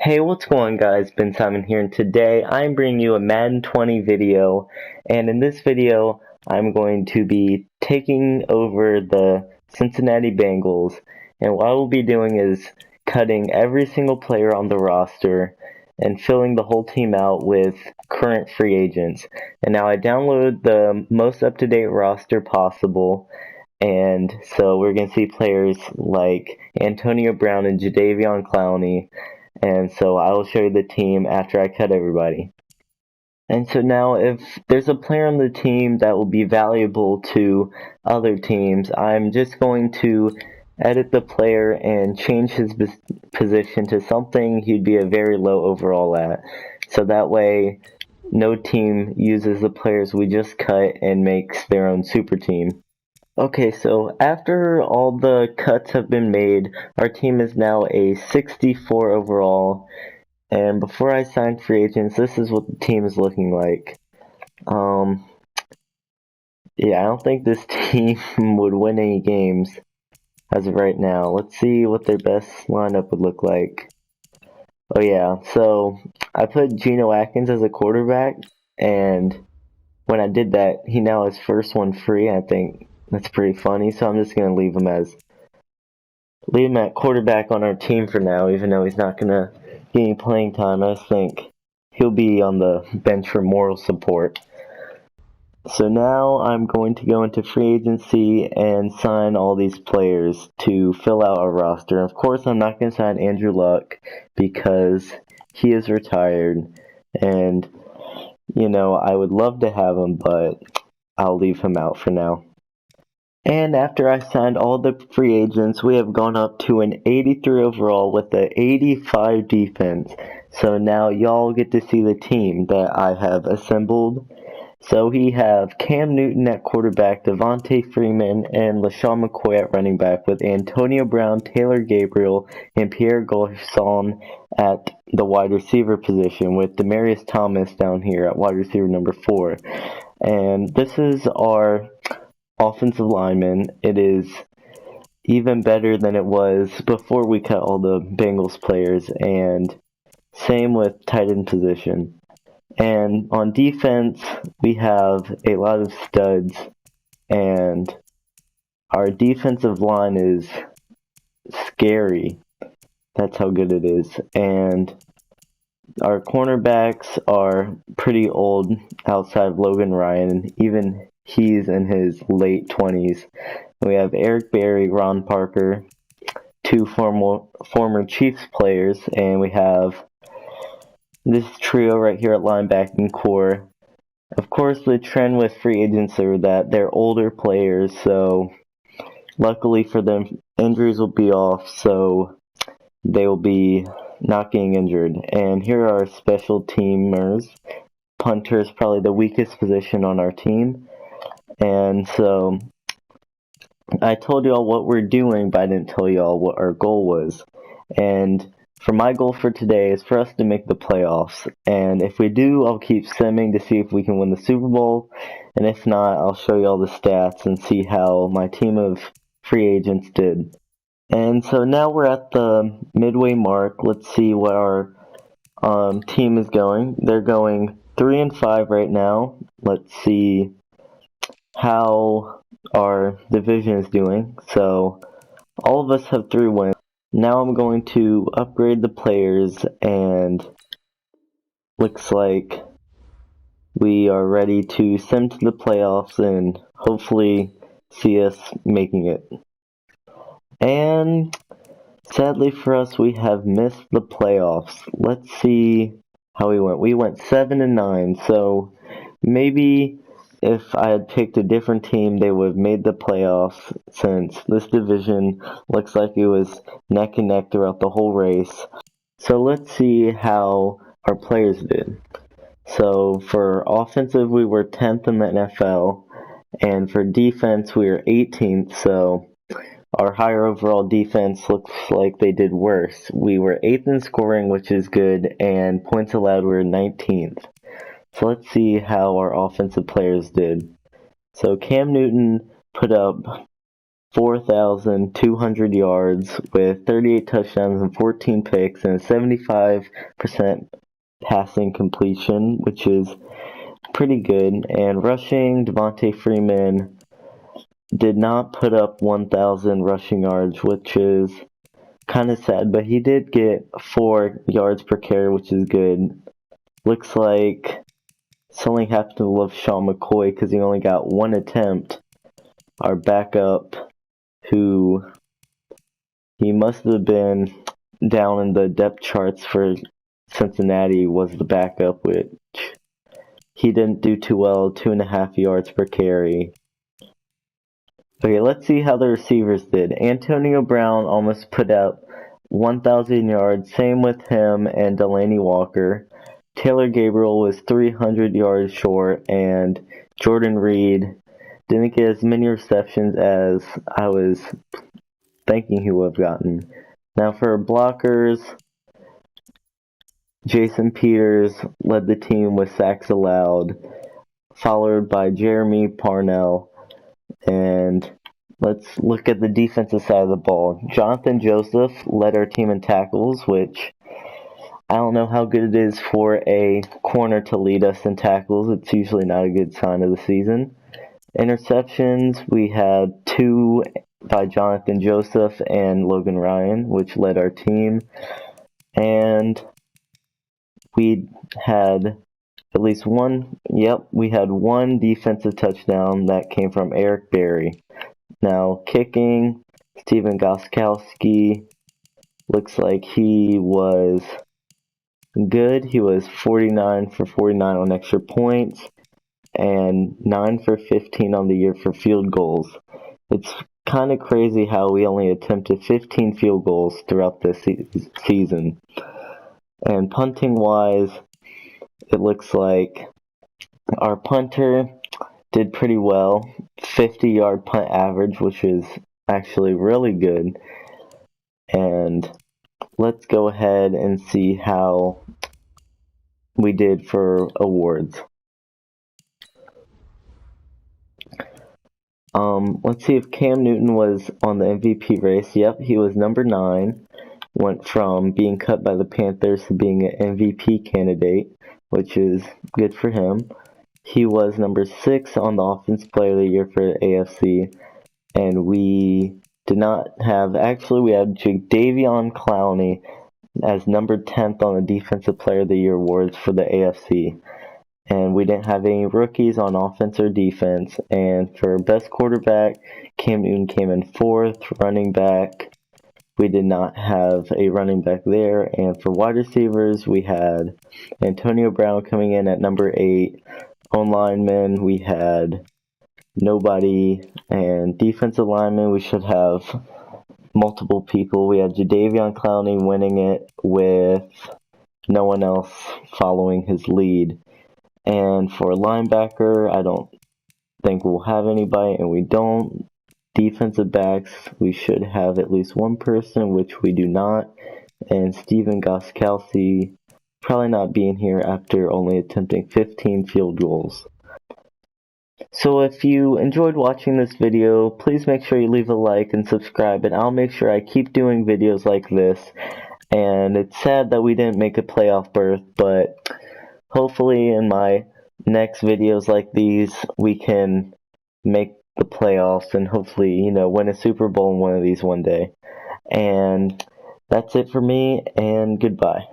Hey, what's going on guys? Ben Simon here, and today I'm bringing you a Madden 20 video, and in this video I'm going to be taking over the Cincinnati Bengals, and what I will be doing is cutting every single player on the roster and filling the whole team out with current free agents. And now I downloaded the most up-to-date roster possible, and so we're going to see players like Antonio Brown and Jadeveon Clowney, and so I will show you the team after I cut everybody. And so now if there's a player on the team that will be valuable to other teams, I'm just going to edit the player and change his position to something he'd be a very low overall at. So that way no team uses the players we just cut and makes their own super team. Okay, so after all the cuts have been made, our team is now a 64 overall, and before I signed free agents, this is what the team is looking like. Yeah, I don't think this team would win any games as of right now. Let's see what their best lineup would look like. Oh yeah, so I put Geno Atkins as a quarterback, and when I did that, he now has first one free. I think that's pretty funny, so I'm just gonna leave him at quarterback on our team for now, even though he's not gonna get any playing time. I just think he'll be on the bench for moral support. So now I'm going to go into free agency and sign all these players to fill out our roster. Of course, I'm not going to sign Andrew Luck because he is retired, and you know, I would love to have him, but I'll leave him out for now. And after I signed all the free agents, we have gone up to an 83 overall with an 85 defense. So now y'all get to see the team that I have assembled. So we have Cam Newton at quarterback, Devontae Freeman, and LaShawn McCoy at running back, with Antonio Brown, Taylor Gabriel, and Pierre Garçon at the wide receiver position, with Demaryius Thomas down here at wide receiver number 4. And this is our offensive lineman. It is even better than it was before we cut all the Bengals players, and same with tight end position. And on defense, we have a lot of studs, and our defensive line is scary. That's how good it is. And our cornerbacks are pretty old outside of Logan Ryan. Even he's in his late 20s. We have Eric Berry, Ron Parker, two former Chiefs players, and we have this trio right here at linebacking core. Of course, the trend with free agents are that they're older players, so luckily for them, injuries will be off, so they will be not getting injured. And here are our special teamers. Punter is probably the weakest position on our team. And so I told y'all what we're doing, but I didn't tell y'all what our goal was. And for my goal for today is for us to make the playoffs. And if we do, I'll keep simming to see if we can win the Super Bowl. And if not, I'll show you all the stats and see how my team of free agents did. And so now we're at the midway mark. Let's see what our team is going. They're going 3-5 right now. Let's see how our division is doing. So all of us have 3 wins. Now I'm going to upgrade the players, and looks like we are ready to sim to the playoffs and hopefully see us making it. And sadly for us, we have missed the playoffs. Let's see how we went. We went 7-9, so maybe if I had picked a different team, they would have made the playoffs, since this division looks like it was neck and neck throughout the whole race. So let's see how our players did. So for offensive, we were 10th in the NFL, and for defense, we were 18th, so our higher overall defense looks like they did worse. We were 8th in scoring, which is good, and points allowed, we were 19th. So let's see how our offensive players did. So Cam Newton put up 4,200 yards with 38 touchdowns and 14 picks and a 75% passing completion, which is pretty good. And rushing, Devontae Freeman did not put up 1,000 rushing yards, which is kind of sad, but he did get 4 yards per carry, which is good. Looks like something happened to LaShawn McCoy because he only got 1 attempt. Our backup, who he must have been down in the depth charts for Cincinnati, was the backup, which he didn't do too well, 2.5 yards per carry. Okay, let's see how the receivers did. Antonio Brown almost put up 1,000 yards, same with him and Delaney Walker. Taylor Gabriel was 300 yards short, and Jordan Reed didn't get as many receptions as I was thinking he would have gotten. Now for blockers, Jason Peters led the team with sacks allowed, followed by Jeremy Parnell. And let's look at the defensive side of the ball. Jonathan Joseph led our team in tackles, which I don't know how good it is for a corner to lead us in tackles. It's usually not a good sign of the season. Interceptions, we had 2 by Jonathan Joseph and Logan Ryan, which led our team. And we had at least one, we had 1 defensive touchdown that came from Eric Berry. Now, kicking, Steven Gostkowski looks like he was good. He was 49 for 49 on extra points and 9 for 15 on the year for field goals. It's kind of crazy how we only attempted 15 field goals throughout this season. And punting wise, it looks like our punter did pretty well. 50-yard punt average, which is actually really good. And let's go ahead and see how we did for awards. Let's see if Cam Newton was on the MVP race. Yep, he was number 9. Went from being cut by the Panthers to being an MVP candidate, which is good for him. He was number 6 on the Offensive Player of the Year for the AFC. And we did not have, actually we had Jadeveon Clowney as number 10th on the Defensive Player of the Year awards for the AFC. And we didn't have any rookies on offense or defense. And for best quarterback, Cam Newton came in 4th. Running back, we did not have a running back there. And for wide receivers, we had Antonio Brown coming in at number 8. On linemen, we had nobody. And defensive linemen, we should have multiple people. We had Jadeveon Clowney winning it with no one else following his lead. And for linebacker, I don't think we'll have anybody, and we don't. Defensive backs, we should have at least one person, which we do not. And Steven Gostkowski probably not being here after only attempting 15 field goals. So if you enjoyed watching this video, please make sure you leave a like and subscribe, and I'll make sure I keep doing videos like this. And it's sad that we didn't make a playoff berth, but hopefully in my next videos like these, we can make the playoffs and hopefully, win a Super Bowl in one of these one day. And that's it for me, and goodbye.